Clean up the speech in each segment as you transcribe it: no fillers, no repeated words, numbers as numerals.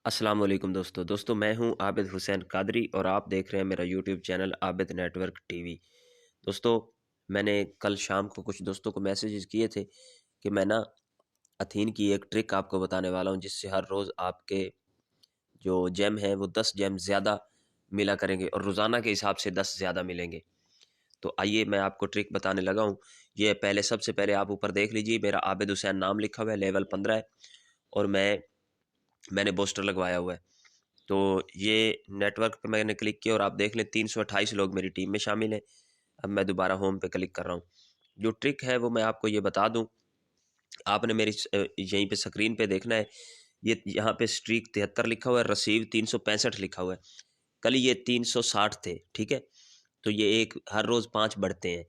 अस्सलाम वालेकुम दोस्तों मैं हूं आबिद हुसैन कादरी और आप देख रहे हैं मेरा YouTube channel Abid network TV. दोस्तों, मैंने कल शाम को कुछ दोस्तों को मैसेजेस किए थे कि मैं ना अथीन की एक ट्रिक आपको बताने वाला हूं जिससे हर रोज़ आपके जो जेम हैं वो 10 जेम ज़्यादा मिला करेंगे और रोज़ाना के हिसाब से 10 ज़्यादा मिलेंगे। तो आइए मैं आपको ट्रिक बताने लगा हूँ। ये पहले सबसे पहले आप ऊपर देख लीजिए, मेरा आबिद हुसैन नाम लिखा हुआ है, लेवल 15 है और मैंने बूस्टर लगवाया हुआ है। तो ये नेटवर्क पे मैंने क्लिक किया और आप देख लें 328 लोग मेरी टीम में शामिल हैं। अब मैं दोबारा होम पे क्लिक कर रहा हूँ। जो ट्रिक है वो मैं आपको ये बता दूँ, आपने मेरी यहीं पे स्क्रीन पे देखना है। ये यहाँ पे स्ट्रीक 73 लिखा हुआ है, रसीव 365 लिखा हुआ है। कल ये 360 थे, ठीक है। तो ये एक हर रोज़ 5 बढ़ते हैं,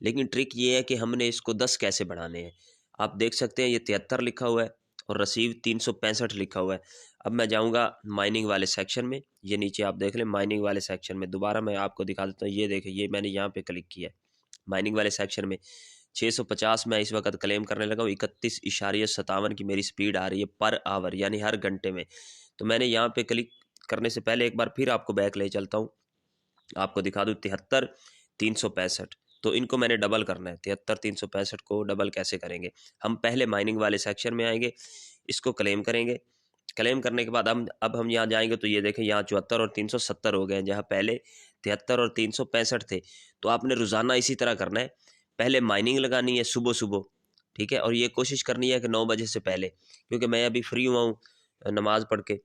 लेकिन ट्रिक ये है कि हमने इसको 10 कैसे बढ़ाने हैं। आप देख सकते हैं ये 73 लिखा हुआ है और रसीव 365 लिखा हुआ है। अब मैं जाऊंगा माइनिंग वाले सेक्शन में, ये नीचे आप देख लें माइनिंग वाले सेक्शन में। दोबारा मैं आपको दिखा देता हूँ, ये देखें, ये मैंने यहाँ पे क्लिक किया है माइनिंग वाले सेक्शन में। 650 मैं इस वक्त क्लेम करने लगा हूँ। 31.57 की मेरी स्पीड आ रही है पर आवर, यानी हर घंटे में। तो मैंने यहाँ पे क्लिक करने से पहले एक बार फिर आपको बैक ले चलता हूँ, आपको दिखा दूँ 73,365। तो इनको मैंने डबल करना है। 73,365 को डबल कैसे करेंगे? हम पहले माइनिंग वाले सेक्शन में आएंगे, इसको क्लेम करेंगे। क्लेम करने के बाद हम यहाँ जाएंगे तो ये देखें यहाँ 74 और 370 हो गए हैं, जहाँ पहले 73 और 365 थे। तो आपने रोज़ाना इसी तरह करना है। पहले माइनिंग लगानी है सुबह सुबह, ठीक है, और ये कोशिश करनी है कि 9 बजे से पहले, क्योंकि मैं अभी फ्री हुआ हूँ नमाज पढ़ के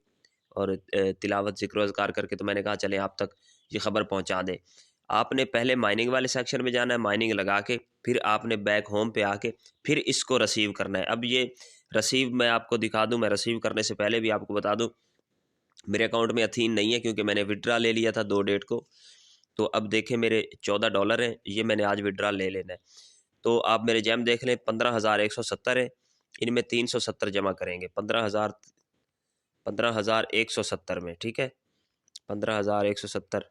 और तिलावत ज़िक्र अज़कार करके। तो मैंने कहा चले आप तक ये खबर पहुंचा दें। आपने पहले माइनिंग वाले सेक्शन में जाना है, माइनिंग लगा के फिर आपने बैक होम पे आके फिर इसको रिसीव करना है। अब ये रिसीव मैं आपको दिखा दूं, मैं रिसीव करने से पहले भी आपको बता दूं, मेरे अकाउंट में अथीन नहीं है क्योंकि मैंने विड्रा ले लिया था 2 डेट को। तो अब देखें मेरे $14 हैं, ये मैंने आज विड्रा ले लेना है। तो आप मेरे जैम देख लें 15,170 है, इनमें 370 जमा करेंगे 15,170 में, ठीक है। 15,170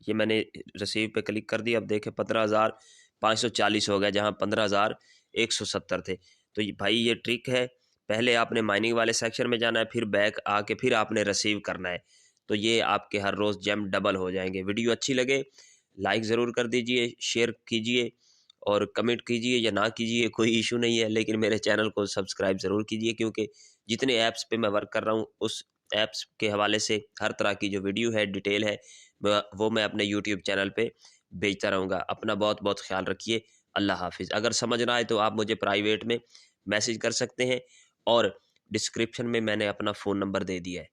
ये मैंने रिसीव पे क्लिक कर दिया। अब देखें 15,540 हो गया, जहाँ 15,170 थे। तो भाई ये ट्रिक है, पहले आपने माइनिंग वाले सेक्शन में जाना है, फिर बैक आके फिर आपने रिसीव करना है। तो ये आपके हर रोज़ जेम डबल हो जाएंगे। वीडियो अच्छी लगे लाइक ज़रूर कर दीजिए, शेयर कीजिए और कमेंट कीजिए या ना कीजिए, कोई इशू नहीं है, लेकिन मेरे चैनल को सब्सक्राइब ज़रूर कीजिए, क्योंकि जितने ऐप्स पे मैं वर्क कर रहा हूँ उस ऐप्स के हवाले से हर तरह की जो वीडियो है, डिटेल है, वो मैं अपने यूट्यूब चैनल पे भेजता रहूँगा। अपना बहुत बहुत ख्याल रखिए। अल्लाह हाफिज़। अगर समझ ना आए तो आप मुझे प्राइवेट में मैसेज कर सकते हैं और डिस्क्रिप्शन में मैंने अपना फ़ोन नंबर दे दिया है।